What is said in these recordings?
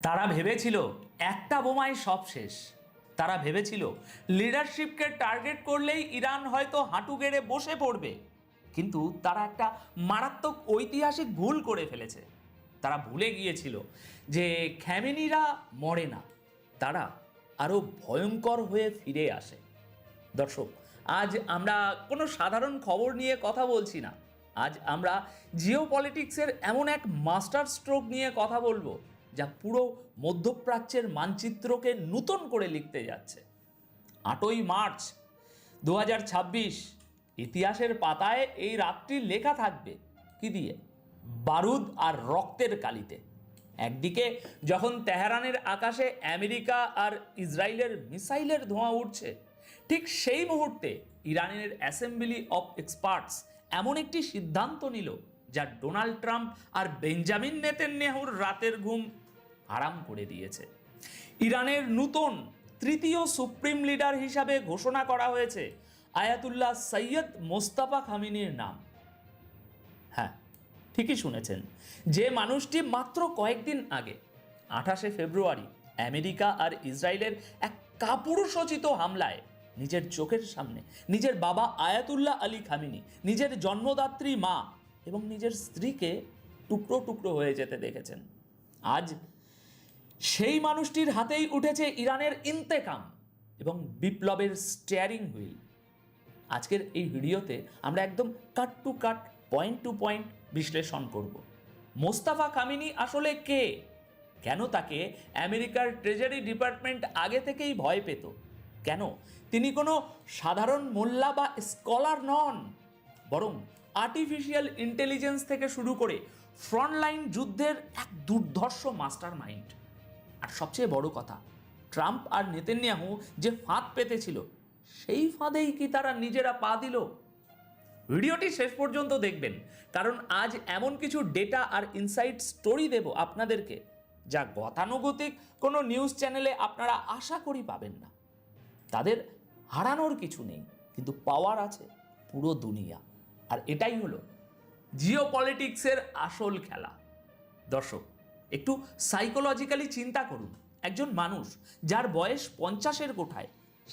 তারা ভেবেছিল একটা বোমায় সব শেষ। তারা ভেবেছিল লিডারশিপকে টার্গেট করলেই ইরান হয়তো হাঁটু গেড়ে বসে পড়বে। কিন্তু তারা একটা মারাত্মক ঐতিহাসিক ভুল করে ফেলেছে। তারা ভুলে গিয়েছিল যে খ্যামেনিরা মরে না, তারা আরো ভয়ঙ্কর হয়ে ফিরে আসে। দর্শক, আজ আমরা কোনো সাধারণ খবর নিয়ে কথা বলছি না। আজ আমরা জিও পলিটিক্সের এমন এক মাস্টার স্ট্রোক নিয়ে কথা বলবো যা পুরো মধ্যপ্রাচ্যের মানচিত্রকে নূতন করে লিখতে যাচ্ছে। 8ই মার্চ 2026, ইতিহাসের পাতায় এই রাতটি লেখা থাকবে কি দিয়ে? বারুদ আর রক্তের কালিতে। একদিকে যখন তেহরানের আকাশে আমেরিকা আর ইসরায়েলের মিসাইলের ধোঁয়া উঠছে, ঠিক সেই মুহূর্তে ইরানের অ্যাসেম্বলি অফ এক্সপার্টস এমন একটি সিদ্ধান্ত নিল যা ডোনাল্ড ট্রাম্প আর বেঞ্জামিন নেতানিয়াহুর রাতের ঘুম হারাম করে দিয়েছে। ইরানের নূতন তৃতীয় সুপ্রিম লিডার হিসাবে ঘোষণা করা হয়েছে আয়াতুল্লাহ সৈয়দ মোস্তফা খামেনির নাম। হ্যাঁ, ঠিকই শুনেছেন, যে মানুষটি মাত্র কয়েকদিন আগে 28শে ফেব্রুয়ারি আমেরিকা আর ইসরায়েলের এক কাপুরুষোচিত হামলায় নিজের চোখের সামনে নিজের বাবা আয়াতুল্লাহ আলী খামেনি, নিজের জন্মদাত্রী মা এবং নিজের স্ত্রীকে টুকরো টুকরো হয়ে যেতে দেখেছেন। আজ সেই মানুষটির হাতেই উঠেছে ইরানের ইন্তেকাম এবং বিপ্লবের স্টিয়ারিং হুইল। আজকের এই ভিডিওতে আমরা একদম cut to cut, point to point বিশ্লেষণ করব। মোস্তফা খামেনি আসলে কে? কেন তাকে আমেরিকার ট্রেজারি ডিপার্টমেন্ট আগে থেকেই ভয় পেত? কেন তিনি কোনো সাধারণ মোল্লা বা স্কলার নন, বরং আর্টিফিশিয়াল ইন্টেলিজেন্স থেকে শুরু করে ফ্রন্টলাইন যুদ্ধের এক দুর্ধর্ষ মাস্টার মাইন্ড। আর সবচেয়ে বড় কথা, ট্রাম্প আর নেতানিয়াহু যে ফাঁদ পেতেছিল, সেই ফাঁদেই কি তারা নিজেরা পা দিল? ভিডিওটি শেষ পর্যন্ত দেখবেন, কারণ আজ এমন কিছু ডেটা আর ইনসাইট স্টোরি দেব আপনাদেরকে যা গতানুগতিক কোনো নিউজ চ্যানেলে আপনারা আশা করি পাবেন না। তাদের হারানোর কিছু নেই, কিন্তু পাওয়ার আছে পুরো দুনিয়া। আর এটাই হলো জিও পলিটিক্সের আসল খেলা। দর্শক, একটু সাইকোলজিক্যালি চিন্তা করুন। একজন মানুষ যার বয়স 50-এর কোঠায়,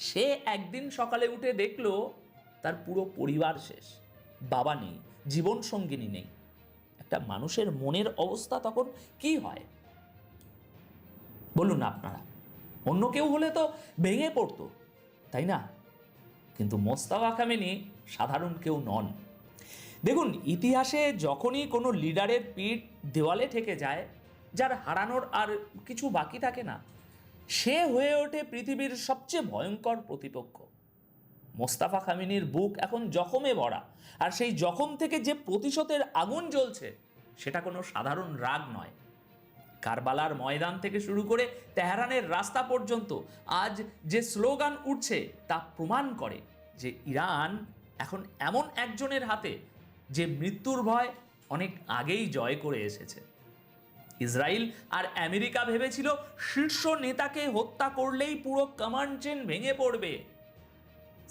সে একদিন সকালে উঠে দেখলো তার পুরো পরিবার শেষ, বাবা নেই, জীবন সঙ্গিনী নেই। একটা মানুষের মনের অবস্থা তখন কি হয় বলুন আপনারা? অন্য কেউ হলে তো ভেঙে পড়তো, তাই না? কিন্তু মোস্তফা খামেনি সাধারণ কেউ নন। দেখুন, ইতিহাসে যখনই কোনো লিডারের পিঠ দেওয়ালে ঠেকে যায়, যার হারানোর আর কিছু বাকি থাকে না, সে হয়ে ওঠে পৃথিবীর সবচেয়ে ভয়ঙ্কর প্রতিপক্ষ। মোস্তফা খামেনির বুক এখন জখমে ভরা, আর সেই জখম থেকে যে প্রতিশোধের আগুন জ্বলছে, সেটা কোনো সাধারণ রাগ নয়। কারবালার ময়দান থেকে শুরু করে তেহরানের রাস্তা পর্যন্ত আজ যে স্লোগান উঠছে তা প্রমাণ করে যে ইরান এখন এমন একজনের হাতে যে মৃত্যুর ভয় অনেক আগেই জয় করে এসেছে। ইসরায়েল আর আমেরিকা ভেবেছিল শীর্ষ নেতাকে হত্যা করলেই পুরো কমান্ড চেন ভেঙে পড়বে।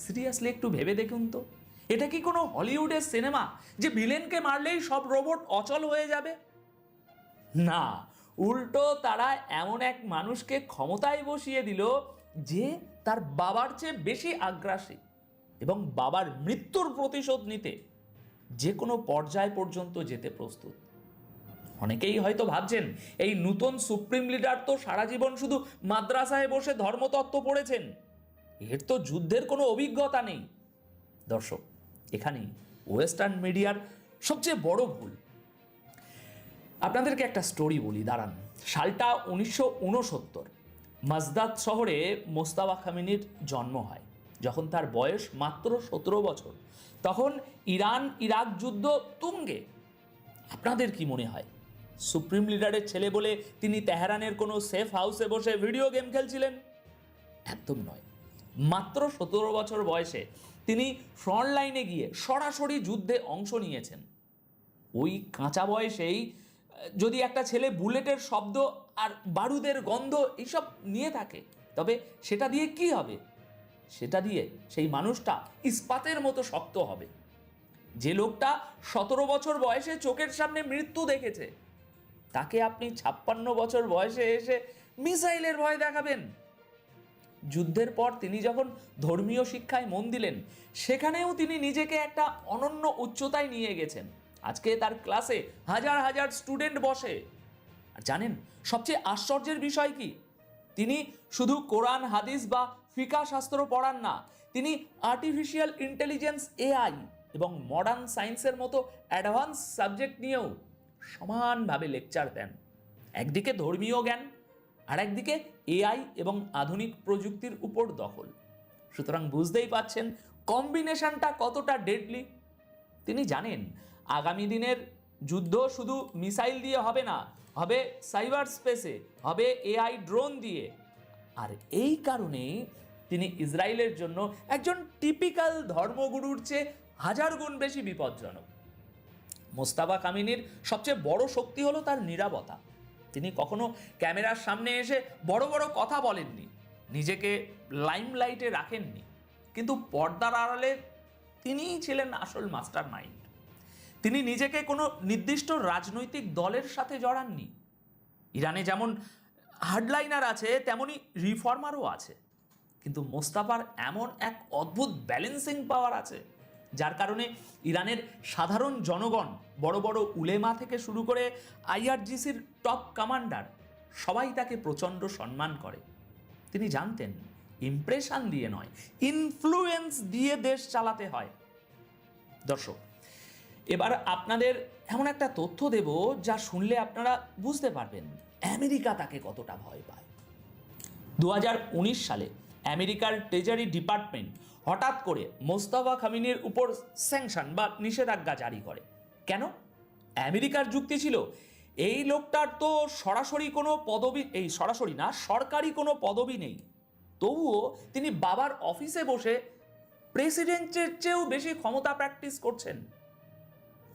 সিরিয়াসলি একটু ভেবে দেখুন তো, এটা কি কোনো হলিউডের সিনেমা যে ভিলেনকে মারলেই সব রোবট অচল হয়ে যাবে? না, উল্টো তারা এমন এক মানুষকে ক্ষমতায় বসিয়ে দিল যে তার বাবার চেয়ে বেশি আগ্রাসী এবং বাবার মৃত্যুর প্রতিশোধ নিতে যে কোনো পর্যায় পর্যন্ত যেতে প্রস্তুত। অনেকেই হয়তো ভাবছেন, এই নতুন সুপ্রিম লিডার তো সারা জীবন শুধু মাদ্রাসায় বসে ধর্মতত্ত্ব পড়েছেন, এর তো যুদ্ধের কোনো অভিজ্ঞতা নেই। দর্শক, এখানেই ওয়েস্টার্ন মিডিয়ার সবচেয়ে বড় ভুল। আপনাদেরকে একটা স্টোরি বলি, দাঁড়ান। সালটা 1969। মাজদাদ শহরে মোস্তফা খামেনির জন্ম হয় যখন তার বয়স মাত্র 17 বছর। তখন ইরান ইরাক যুদ্ধ তুঙ্গে। আপনাদের কি মনে হয় সুপ্রিম লিডারের ছেলে বলে তিনি তেহরানের কোনো সেফ হাউসে বসে ভিডিও গেম খেলছিলেন? একদম নয়। মাত্র 17 বছর বয়সে তিনি ফ্রন্ট লাইনে গিয়ে সরাসরি যুদ্ধে অংশ নিয়েছেন। ওই কাঁচা বয়সেই যদি একটা ছেলে বুলেটের শব্দ আর বারুদের গন্ধ এইসব নিয়ে থাকে, তবে সেটা দিয়ে কি হবে? সেটা দিয়ে সেই মানুষটা ইস্পাতের মতো শক্ত হবে। যে লোকটা 17 বছর বয়সে চোখের সামনে মৃত্যু দেখেছে, তাকে আপনি 56 বছর বয়সে এসে মিসাইলের ভয় দেখাবেন? যুদ্ধের পর তিনি যখন ধর্মীয় শিক্ষায় মন দিলেন, সেখানেও তিনি নিজেকে একটা অনন্য উচ্চতায় নিয়ে গেছেন। আজকে তার ক্লাসে হাজার হাজার স্টুডেন্ট বসে। আর জানেন সবচেয়ে আশ্চর্যের বিষয় কি? তিনি শুধু কোরআন হাদিস বা ফিকা শাস্ত্র পড়ান না, তিনি আর্টিফিশিয়াল ইন্টেলিজেন্স এআই এবং মডার্ন সায়েন্সের মতো অ্যাডভান্স সাবজেক্ট নিয়েও সমানভাবে লেকচার দেন। একদিকে ধর্মীয় জ্ঞান, আর একদিকে এআই এবং আধুনিক প্রযুক্তির উপর দখল। সুতরাং বুঝতেই পাচ্ছেন কম্বিনেশনটা কতটা ডেডলি। তিনি জানেন আগামী দিনের যুদ্ধ শুধু মিসাইল দিয়ে হবে না, হবে সাইবার স্পেসে, হবে এআই ড্রোন দিয়ে। আর এই কারণেই তিনি ইসরায়েলের জন্য একজন টিপিক্যাল ধর্মগুরুর চেয়ে হাজার গুণ বেশি বিপজ্জনক। মোস্তাফা কামিনীর সবচেয়ে বড় শক্তি হলো তার নীরবতা। তিনি কখনো ক্যামেরার সামনে এসে বড় বড় কথা বলেননি, নিজেকে লাইমলাইটে রাখেননি, কিন্তু পর্দার আড়ালে তিনিই ছিলেন আসল মাস্টার মাইন্ড। তিনি নিজেকে কোনো নির্দিষ্ট রাজনৈতিক দলের সাথে জড়াননি। ইরানে যেমন হার্ডলাইনার আছে, তেমনি রিফর্মারও আছে, কিন্তু মোস্তাফার এমন এক অদ্ভুত ব্যালেন্সিং পাওয়ার আছে, যার কারণে ইরানের সাধারণ জনগণ, বড় বড় উলেমা থেকে শুরু করে আইআরজিসির টপ কমান্ডার, সবাই তাকে প্রচণ্ড সম্মান করে। তিনি জানতেন ইমপ্রেশন দিয়ে নয়, ইনফ্লুয়েন্স দিয়ে দেশ চালাতে হয়। দর্শক, এবার আপনাদের এমন একটা তথ্য দেব যা শুনলে আপনারা বুঝতে পারবেন আমেরিকা তাকে কতটা ভয় পায়। 2019 সালে আমেরিকার ট্রেজারি ডিপার্টমেন্ট হঠাৎ করে মোস্তাফা খামিনির উপর স্যাংশন বা নিষেধাজ্ঞা জারি করে। কেন? আমেরিকার যুক্তি ছিল এই লোকটার তো সরাসরি কোনো পদবি, এই সরাসরি না, সরকারি কোনো পদবি নেই, তবুও তিনি বাবার অফিসে বসে প্রেসিডেন্টের চেয়েও বেশি ক্ষমতা প্র্যাকটিস করছেন।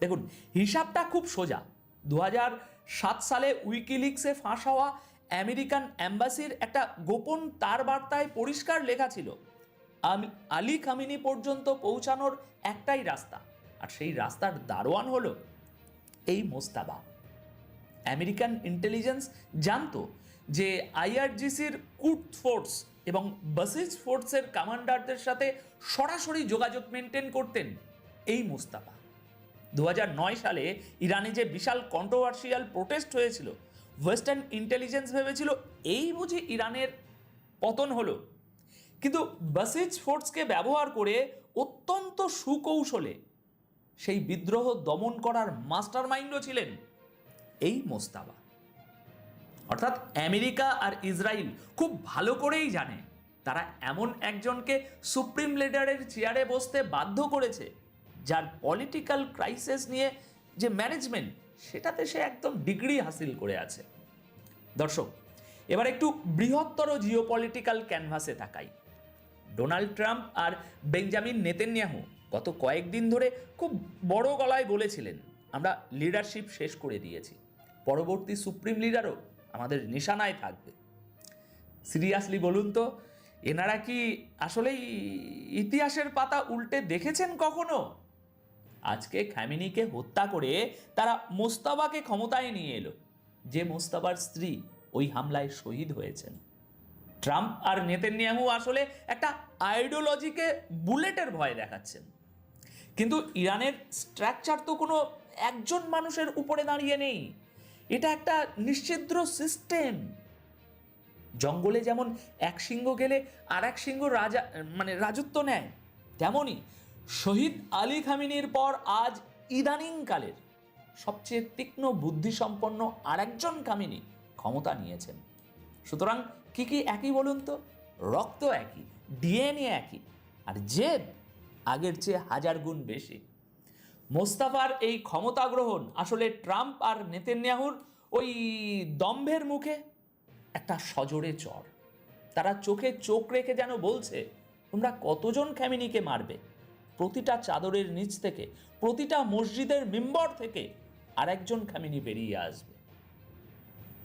দেখুন, হিসাবটা খুব সোজা। 2007 সালে উইকিলিক্সে ফাঁস হওয়া আমেরিকান অ্যাম্বাসির একটা গোপন তার বার্তায় পরিষ্কার লেখা ছিল আলী খামিনি পর্যন্ত পৌঁছানোর একটাই রাস্তা, আর সেই রাস্তার দারোয়ান হলো এই মোস্তাফা। আমেরিকান ইন্টেলিজেন্স জানতো যে আইআরজিসির কুডস ফোর্স এবং বাসিজ ফোর্সের কমান্ডারদের সাথে সরাসরি যোগাযোগ মেনটেন করতেন এই মোস্তাফা। 2009 সালে ইরানে যে বিশাল কন্ট্রোভার্সিয়াল প্রোটেস্ট হয়েছিল, ওয়েস্টার্ন ইন্টেলিজেন্স ভেবেছিল এই বুঝি ইরানের পতন হলো, কিন্তু বাসিজ ফোর্সকে ব্যবহার করে অত্যন্ত সুকৌশলে সেই বিদ্রোহ দমন করার মাস্টার মাইন্ডও ছিলেন এই মোস্তাফা। অর্থাৎ আমেরিকা আর ইসরায়েল খুব ভালো করেই জানে তারা এমন একজনকে সুপ্রিম লিডারের চেয়ারে বসতে বাধ্য করেছে যার পলিটিক্যাল ক্রাইসিস নিয়ে যে ম্যানেজমেন্ট, সেটাতে সে একদম ডিগ্রি হাসিল করে আছে। দর্শক, এবার একটু বৃহত্তর জিওপলিটিক্যাল ক্যানভাসে তাকাই। ডোনাল্ড ট্রাম্প আর বেঞ্জামিন নেতানিয়াহু গত কয়েকদিন ধরে খুব বড় গলায় বলেছিলেন আমরা লিডারশিপ শেষ করে দিয়েছি, পরবর্তী সুপ্রিম লিডারও আমাদের নিশানায় থাকবে। সিরিয়াসলি বলুন তো, এনারা কি আসলেই ইতিহাসের পাতা উল্টে দেখেছেন কখনো? আজকে খামেনিকে হত্যা করে তারা মোস্তাফাকে ক্ষমতায় নিয়ে এলো, যে মোস্তাফার স্ত্রী ওই হামলায় শহীদ হয়েছেন। ট্রাম্প আর নেতানিয়াহু আসলে একটা আইডিওলজিকে বুলেটের ভয় দেখাচ্ছেন, কিন্তু ইরানের স্ট্রাকচার তো কোনো একজন মানুষের উপরে দাঁড়িয়ে নেই, এটা একটা নিশ্চিদ্র সিস্টেম। জঙ্গলে যেমন এক সিংহ গেলে আর এক সিংহ রাজত্ব নেয়, তেমনি শহীদ আলী খামিনির পর আজ ইদানিংকালের সবচেয়ে তীক্ষ্ণ বুদ্ধিসম্পন্ন আরেকজন খামিনি ক্ষমতা নিয়েছেন। সুতরাং কি কি একই বলুন তো? রক্ত একই, ডিএনএ একই, আর জেদ আগের চেয়ে হাজার গুণ বেশি। মোস্তাফার এই ক্ষমতা গ্রহণ আসলে ট্রাম্প আর নেতানিয়াহুর ওই দম্ভের মুখে একটা সজোরে চড়। তারা চোখে চোখ রেখে যেন বলছে তোমরা কতজন খামেনিকে মারবে। প্রতিটা চাদরের নিচ থেকে, প্রতিটা মসজিদের মিম্বর থেকে আরেকজন খামেনি বেরিয়ে আসবে।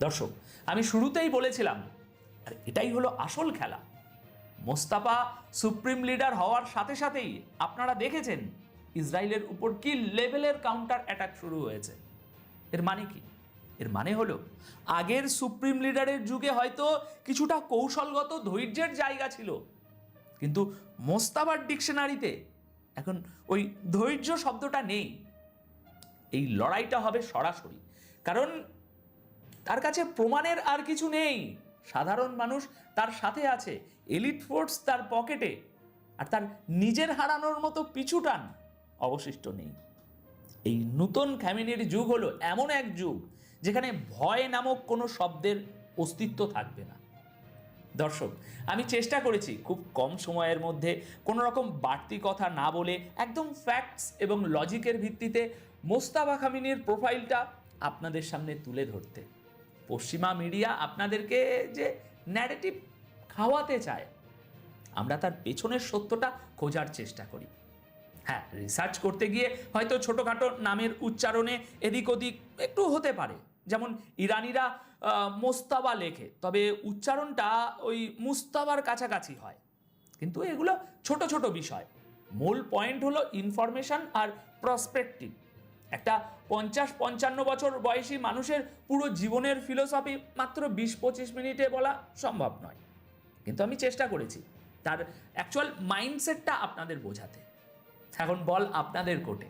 দর্শক, আমি শুরুতেই বলেছিলাম, আর এটাই হলো আসল খেলা। মোস্তাফা সুপ্রিম লিডার হওয়ার সাথে সাথেই আপনারা দেখেছেন ইসরায়েলের উপর কি লেভেলের কাউন্টার অ্যাটাক শুরু হয়েছে। এর মানে কি? এর মানে হলো আগের সুপ্রিম লিডারের যুগে হয়তো কিছুটা কৌশলগত ধৈর্যের জায়গা ছিল, কিন্তু মোস্তাবার ডিকশনারিতে এখন ওই ধৈর্য শব্দটা নেই। এই লড়াইটা হবে সরাসরি, কারণ তার কাছে প্রমাণের আর কিছু নেই। সাধারণ মানুষ তার সাথে আছে, এলিট ফোর্স তার পকেটে, আর তার নিজের হারানোর মতো পিছুটান অবশিষ্ট নেই। এই নূতন খামেনির যুগ হলো এমন এক যুগ যেখানে ভয় নামক কোনো শব্দের অস্তিত্ব থাকবে না। দর্শক, আমি চেষ্টা করেছি খুব কম সময়ের মধ্যে কোনো রকম বাড়তি কথা না বলে একদম ফ্যাক্টস এবং লজিকের ভিত্তিতে মোস্তাফা খামেনির প্রোফাইলটা আপনাদের সামনে তুলে ধরতে। পশ্চিমা মিডিয়া আপনাদেরকে যে ন্যারেটিভ খাওয়াতে চায়, আমরা তার পেছনের সত্যটা খোঁজার চেষ্টা করি। হ্যাঁ, রিসার্চ করতে গিয়ে হয়তো ছোটোখাটো নামের উচ্চারণে এদিক ওদিক একটু হতে পারে, যেমন ইরানিরা মোস্তাবা লেখে, তবে উচ্চারণটা ওই মুস্তাবার কাছাকাছি হয়। কিন্তু এগুলো ছোট ছোট বিষয়, মূল পয়েন্ট হলো ইনফরমেশন আর প্রসপেক্টিভ। একটা 50-55 বছর বয়সী মানুষের পুরো জীবনের ফিলোসফি মাত্র 20-25 মিনিটে বলা সম্ভব নয়, কিন্তু আমি চেষ্টা করেছি তার অ্যাকচুয়াল মাইন্ডসেটটা আপনাদের বোঝাতে। এখন বল আপনাদের কোর্টে,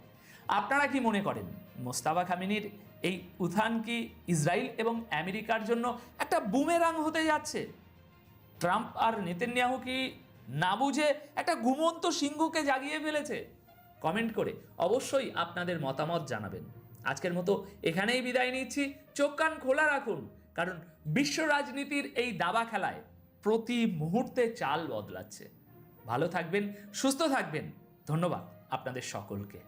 আপনারা কি মনে করেন মোস্তাফা খামেনির এই উত্থান কি ইসরায়েল এবং আমেরিকার জন্য একটা বুমেরাং হতে যাচ্ছে? ট্রাম্প আর নেতানিয়াহু কি না বুঝে একটা ঘুমন্ত সিংহকে জাগিয়ে ফেলেছে? কমেন্ট করে অবশ্যই আপনাদের মতামত জানাবেন। আজকের মতো এখানেই বিদায় নিচ্ছি। চোখ কান খোলা রাখুন, কারণ বিশ্ব রাজনীতির এই দাবা খেলায় প্রতি মুহূর্তে চাল বদলাচ্ছে। ভালো থাকবেন, সুস্থ থাকবেন। ধন্যবাদ আপনাদের সকলকে।